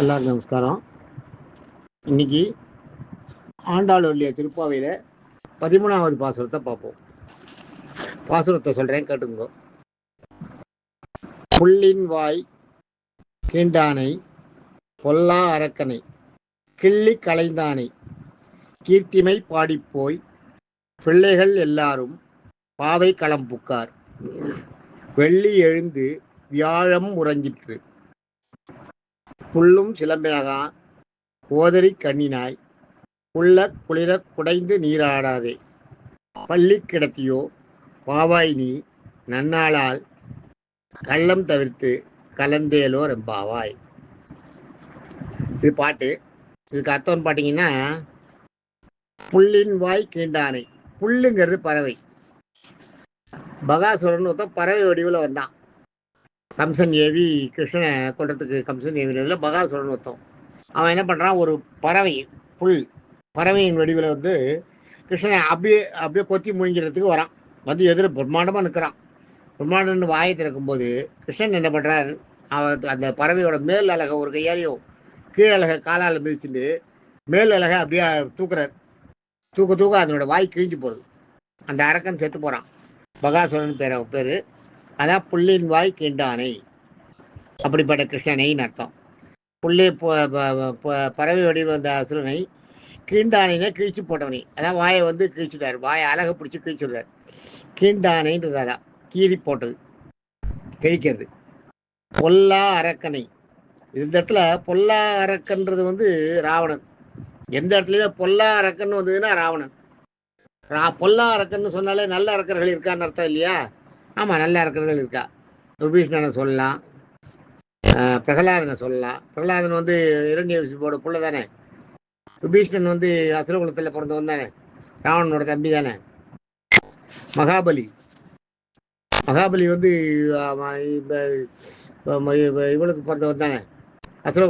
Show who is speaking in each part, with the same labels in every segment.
Speaker 1: எல்லாருக்கும் நமஸ்காரம். இன்னைக்கு ஆண்டாளுடைய திருப்பாவையில 13வது பாசுரத்தை பார்ப்போம். பாசுரத்தை சொல்றேன், கேட்டுங்க. புள்ளின் வாய் கீண்டானை பொல்லா அரக்கனை கிள்ளி களைந்தானை கீர்த்திமை பாடிப்போய் பிள்ளைகள் எல்லாரும் பாவை களம் புக்கார். வெள்ளி எழுந்து வியாழம் உறங்கிற்று புல்லும் சிலம்பினகான் ஓதரி கண்ணினாய் உள்ள குளிர குடைந்து நீராடாதே பள்ளி கிடத்தியோ பாவாய் நீ நன்னாளால் கள்ளம் தவிர்த்து கலந்தேலோ ரெம்பாவாய். இது பாட்டு. இதுக்கு அர்த்தம் பார்த்தீங்கன்னா, புல்லின் வாய் கீண்டானை. புல்லுங்கிறது பறவை. பகாசுரன் ஒருத்தன் பறவை வடிவில் வந்தான். கம்சன் ஏவி கிருஷ்ணனை கொள்றதுக்கு கம்சன் ஏவினதுல பகாசுரன் ஒருத்தன். அவன் என்ன பண்ணுறான், ஒரு பறவை, புல் பறவையின் வடிவில் வந்து கிருஷ்ணனை அப்படியே கொத்தி முழிங்கிறதுக்கு வரான். வந்து எதிர பிரம்மாண்டமாக நிற்கிறான். பிரம்மாண்டன் வாயை திறக்கும்போது கிருஷ்ணன் என்ன பண்ணுறார், அந்த பறவையோட மேல் அழகை ஒரு கையாலையும் கீழ் அழகை காலால் மிதிச்சுட்டு மேல் அழகை அப்படியே தூக்குறார். தூக்க அதனோட வாய் கிழிஞ்சு போகிறது. அந்த அரக்கன் செத்து போகிறான். பகாசுரன் பேர். அதான் புல்லின் வாய் கீண்டானை. அப்படிப்பட்ட கிருஷ்ணனைன்னு அர்த்தம். புள்ளி பறவை வடிவில் வந்த அசுரனை கீண்டானைன்னா கிழிச்சு போட்டவனை. அதான் வாயை வந்து கிழிச்சுட்டார். வாயை அழகை பிடிச்சி கிழிச்சுடுறார். கீண்டானைன்றது அதான் கீறி போட்டது, கிழிக்கிறது. பொல்லா அரக்கனை. இந்த இடத்துல பொல்லா அரக்கன்றது வந்து ராவணன். எந்த இடத்துலையுமே பொல்லா அரக்கன் வந்ததுன்னா ராவணன். பொல்லா அரக்கன்னு சொன்னாலே நல்ல அரக்கர்கள் இருக்கான்னு அர்த்தம் இல்லையா? ஆமாம், நல்ல அரக்கர்கள் இருக்கா. விபீஷ்ணனை சொல்லலாம், பிரகலாதனை சொல்லலாம். பிரகலாதன் வந்து இரண்யகசிபோட புள்ள தானே. விபீஷ்ணன் வந்து அசுரகுலத்தில் பிறந்தவன் தானே, ராவணனோட தம்பி தானே. மகாபலி வந்து இவளுக்கு பிறந்தவன் தானே, அசுர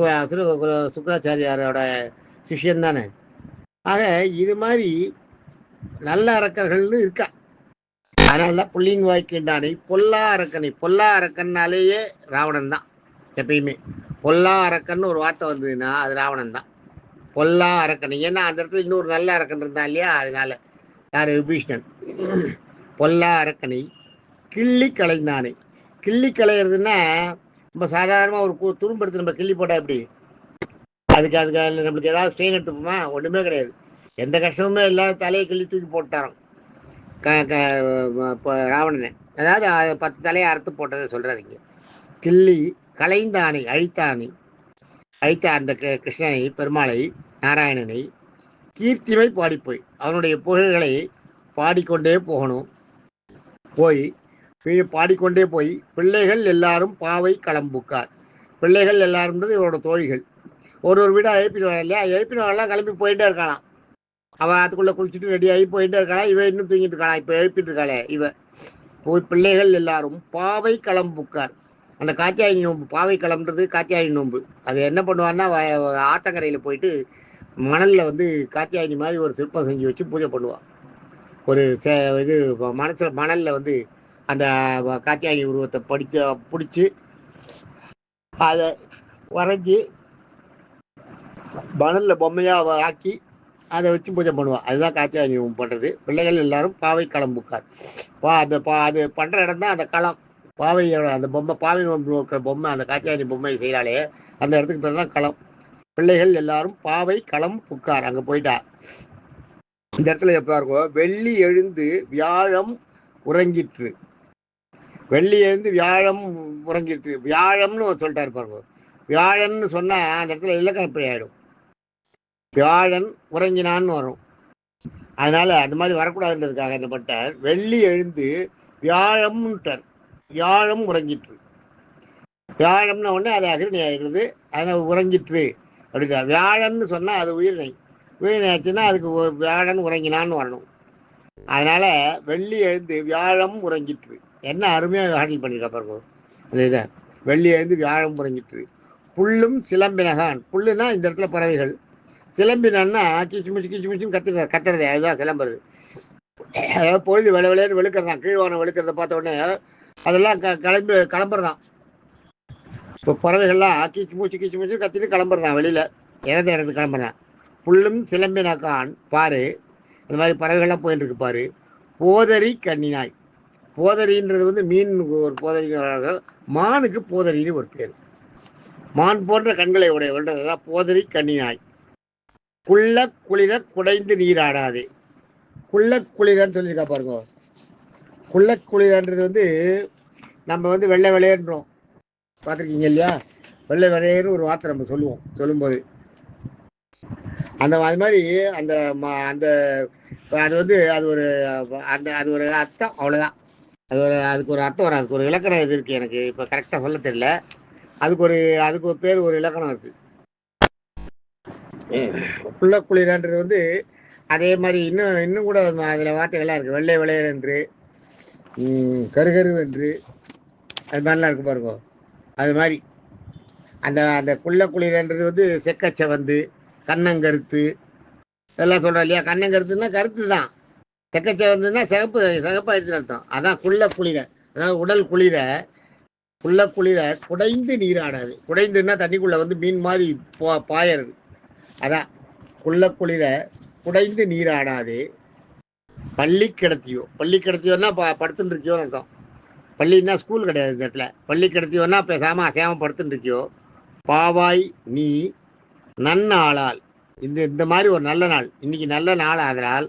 Speaker 1: சுக்கராச்சாரியாரோட சிஷ்யன் தானே. ஆக இது மாதிரி நல்ல அரக்கர்கள்னு இருக்கா. அதனால புள்ளின் வாய்க்கின்றானை பொல்லா அரக்கனை. பொல்லா அரக்கன்னாலேயே ராவணன் தான். எப்பயுமே பொல்லா அரக்கன் ஒரு வார்த்தை வந்ததுன்னா அது ராவணன் தான். பொல்லா அரக்கனை. ஏன்னா அந்த இடத்துல இன்னொரு நல்ல அரக்கன் இருந்தான் இல்லையா, அதனால யார், விபீஷ்ணன். பொல்லா அரக்கனை கிள்ளி களைந்தானை. கிள்ளி களையிறதுன்னா நம்ம சாதாரணமாக ஒரு துரும்பு எடுத்து நம்ம கிள்ளி போட்டால் எப்படி, அதுக்கு நம்மளுக்கு ஏதாவது ஸ்ட்ரெயின் எடுத்துப்போமா? ஒன்றுமே கிடையாது. எந்த கஷ்டமுமே இல்லாத தலையை கிள்ளி தூக்கி போட்டாரோம் ராவணனை. அதாவது 10 தலையை அறுத்து போட்டதை சொல்றாருங்க. கிள்ளி களைந்தானை, அழித்த அந்த கிருஷ்ணனை, பெருமாளை, நாராயணனை கீர்த்திமை பாடிப்போய் அவனுடைய புகழ்களை பாடிக்கொண்டே போகணும். பாடிக்கொண்டே போய் பிள்ளைகள் எல்லாரும் பாவை களம்புக்கார். பிள்ளைகள் எல்லாரும்ன்றது இவரோட தோழிகள். ஒரு வீடாக எழுப்பிடுவாங்க இல்லையா, எழுப்பினவெல்லாம் கிளம்பி போயிட்டே இருக்கலாம். அவள் அதுக்குள்ளே குளிச்சுட்டு ரெடி ஆகி போயிட்டே இருக்காளா, இவ இன்னும் தூங்கிட்டு இருக்காளா, இப்போ எழுப்பிட்டு இருக்காளே இவ. போய் பிள்ளைகள் எல்லாரும் பாவை களம் புக்கார். அந்த காத்தியாயி நோம்பு, பாவை களம்ன்றது காத்தியாயி நோம்பு. அது என்ன பண்ணுவான்னா, ஆத்தங்கரையில் போயிட்டு மணலில் வந்து காத்தியாயினி மாதிரி ஒரு சிற்பம் செஞ்சு வச்சு பூஜை பண்ணுவாள். ஒரு இது மணலில் வந்து அந்த காத்தியாயி உருவத்தை பிடிச்சி அதை வரைஞ்சி மணலில் பொம்மையாக ஆக்கி அதை வச்சு பூஜை பண்ணுவாள். அதுதான் காத்தியாயனி பண்ணுறது. பிள்ளைகள் எல்லாரும் பாவை களம் புக்கார். அது பண்ணுற இடம் தான் அந்த களம். பாவையோட அந்த பொம்மை, பாவை இருக்கிற பொம்மை, அந்த காத்தியாயனி பொம்மை செய்கிறாலே அந்த இடத்துக்கு பேர் தான் களம். பிள்ளைகள் எல்லாரும் பாவை களம் புக்கார். அங்கே போயிட்டா. இந்த இடத்துல எப்போ இருக்கும், வெள்ளி எழுந்து வியாழம் உறங்கிற்று. வெள்ளி எழுந்து வியாழம் உறங்கிற்று. வியாழம்னு சொல்லிட்டாரு பாருங்க. வியாழன்னு சொன்னால் அந்த இடத்துல இலக்கணப்படி ஆகிடும். வியாழன் உறங்கினான்னு வரும். அதனால அந்த மாதிரி வரக்கூடாதுன்றதுக்காக என்ன பண்ணிட்டார், வெள்ளி எழுந்து வியாழம்ட்டார். வியாழம் உறங்கிற்று. வியாழம்னா உடனே அது அகிரணி ஆகிடுது. அதனால் உறங்கிற்று அப்படின்றார். வியாழன்னு சொன்னால் அது உயிரினை. உயிரினை ஆச்சுன்னா அதுக்கு வியாழன் உறங்கினான்னு வரணும். அதனால வெள்ளி எழுந்து வியாழம் உறங்கிற்று. என்ன அருமையாக ஹேண்டில் பண்ணியிருக்கா பாருங்க அந்த இதை. வெள்ளி எழுந்து வியாழம் உறங்கிற்று. புல்லும் சிலம்பினகான். புல்லுன்னா இந்த இடத்துல பறவைகள். சிலம்பினா கீச்சு மிச்சுன்னு கத்துறது. அதுதான் சிலம்புறது. அதாவது பொழுது விளையாடு வெளுக்கிறதான். கீழ்வானம் வெளுக்கிறத பார்த்த உடனே அதெல்லாம் கிளம்புறதான். இப்போ பறவைகள்லாம் கீச்சு மூச்சு கத்திட்டு கிளம்புறதான் வெளியில், இறந்த இடத்துக்கு கிளம்புறேன். புல்லும் சிலம்பினக்கான் பாரு, அந்த மாதிரி பறவைகள்லாம் போயிட்டு இருக்கு பாரு. போதரி கண்ணினாய். போதரின்றது வந்து மீன் ஒரு போதரி, மானுக்கு போதரின்னு ஒரு பேர். மான் போன்ற கண்களை உடையவள்ன்றதுதான் போதரி கண்ணினாய். குள்ள குளிர குடைந்து நீராடாதே. குள்ள குளிரன்னு சொல்லியிருக்கா பாருங்க. குள்ள குளிரன்றது வந்து நம்ம வந்து வெள்ளை வெளையன்றோம், பார்த்துருக்கீங்க இல்லையா? வெள்ளை வெளையன்னு ஒரு வார்த்தை நம்ம சொல்லும்போது அது மாதிரி அந்த அந்த அது வந்து அது ஒரு அது ஒரு அர்த்தம், அவ்வளோதான். அதுக்கு ஒரு அர்த்தம் வரும், அதுக்கு ஒரு இலக்கணம் இது இருக்குது. எனக்கு இப்போ கரெக்டாக சொல்ல தெரியல. அதுக்கு ஒரு பேர், ஒரு இலக்கணம் இருக்குது. குள்ள குளிரன்றது வந்து அதே மாதிரி இன்னும் கூட அதில் வார்த்தைகள்லாம் இருக்குது. வெள்ளை விளையர் என்று, கருகரு என்று, அது மாதிரிலாம் இருக்கு பாருங்க. அது மாதிரி அந்த அந்த குள்ள குளிரன்றது வந்து செக்கச்ச வந்து கண்ணங்கருத்து இதெல்லாம் சொல்கிறோம் இல்லையா? கண்ணங்கருத்துன்னா கருத்து தான், செக்கச்ச வந்துன்னா சிகப்பாயிடுச்சுன்னு அர்த்தம். அதான் குள்ள குளிர, அதாவது உடல் குளிர. குள்ள குளிர குடைந்து நீராடாது. குடைந்துன்னா தண்ணிக்குள்ளே வந்து மீன் மாதிரி பாயறது. அதான் குள்ள குளிர குடைந்து நீராடாது. பள்ளி கிடத்தியோன்னா படுத்துட்டு இருக்கியோன்னு அர்த்தம். பள்ளின்னா ஸ்கூல் கிடையாது இந்த இடத்துல. பள்ளி கிடத்தியோன்னா பேசாமல் அசையாமல் படுத்துட்டு இருக்கியோ. பாவாய் நீ நன்னாளால். இந்த மாதிரி ஒரு நல்ல நாள் இன்னைக்கு, நல்ல நாள். ஆதலால்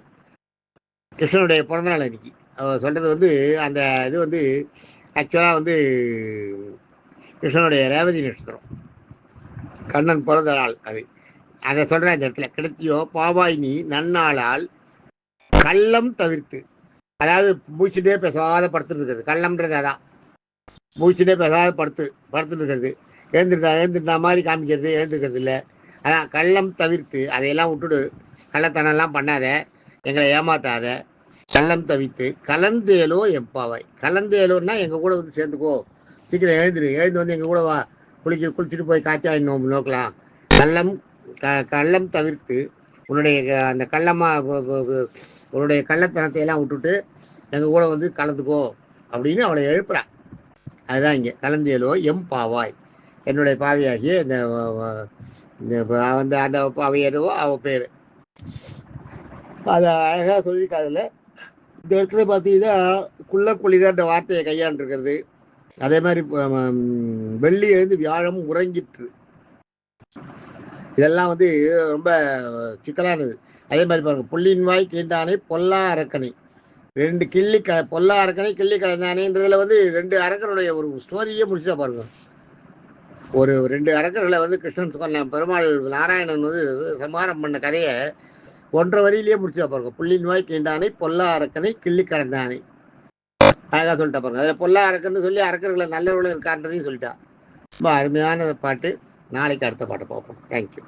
Speaker 1: கிருஷ்ணனுடைய பிறந்த நாள் இன்னைக்கு. அவர் சொல்கிறது வந்து அந்த இது வந்து ஆக்சுவலாக வந்து கிருஷ்ணனுடைய ரேவதி நட்சத்திரம், கண்ணன் பிறந்த நாள் அது. அதை சொல்கிறேன் இந்த இடத்துல. கிடத்தியோ பாவாய் நீ நன்னாளால் கள்ளம் தவிர்த்து, அதாவது மூச்சுட்டே பேசாத படுத்துட்டு இருக்கிறது. கள்ளம்ன்றது அதான், மூச்சுட்டே பேசாத படுத்துட்டு இருக்கிறது. எழுந்திருந்தா மாதிரி காமிக்கிறது, எழுந்திருக்கிறது இல்லை. அதான் கள்ளம் தவிர்த்து, அதையெல்லாம் விட்டுடு. கள்ளத்தனம்லாம் பண்ணாத, எங்களை ஏமாத்தாத. கள்ளம் தவிர்த்து கலந்தேலோ எம்பாவாய். கலந்தேலோன்னா எங்கள் கூட வந்து சேர்ந்துக்கோ, சீக்கிரம் எழுந்து வந்து எங்கள் கூட வா, குளிச்சுட்டு போய் காய்ச்சி நோக்கலாம். கள்ளம் தவிர்த்து உன்னுடைய அந்த உன்னுடைய கள்ளத்தனத்தை எல்லாம் விட்டுட்டு எங்கள் கூட வந்து கலந்துக்கோ அப்படின்னு அவளை எழுப்புறான். அதுதான் இங்கே கலந்தேலோ எம்பாவாய், என்னுடைய பாவியாகிய இந்த அந்த பாவையோ அவள் பேர். அதை அழகாக சொல்லியிருக்காதுல. இந்த இடத்துல பார்த்தீங்கன்னா குள்ள குளிரன்ற வார்த்தையை கையாண்டிருக்கிறது. அதே மாதிரி வெள்ளி எழுந்து வியாழம் உறங்கிற்று, இதெல்லாம் வந்து ரொம்ப சிக்கலானது. அதே மாதிரி பாருங்க, புள்ளின் வாய் கீண்டானை பொல்லா அரக்கனை. ரெண்டு பொல்லா அரக்கனை கிள்ளி கலந்தானேன்றதுல வந்து 2 அரக்கனுடைய ஒரு ஸ்டோரியே முடிச்சா பாருங்க. ஒரு 2 அரக்கர்களை வந்து கிருஷ்ணன் சொன்ன பெருமாள் நாராயணன் வந்து சமாரம் பண்ண கதையை 1.5 வரியிலேயே முடிச்சா பாருங்க. புள்ளின் வாய் கீண்டானை பொல்லா அரக்கனை கிள்ளி கலந்தானை, அழகா சொல்லிட்டா பாருங்க. அதில் பொல்லா அரக்கன்னு சொல்லி அரக்கர்களை நல்லவர்களும் இருக்கான்றதையும் சொல்லிட்டா. ரொம்ப அருமையான பாட்டு. நாளைக்கு அடுத்த பாட்டை பார்ப்போம். தேங்க்யூ.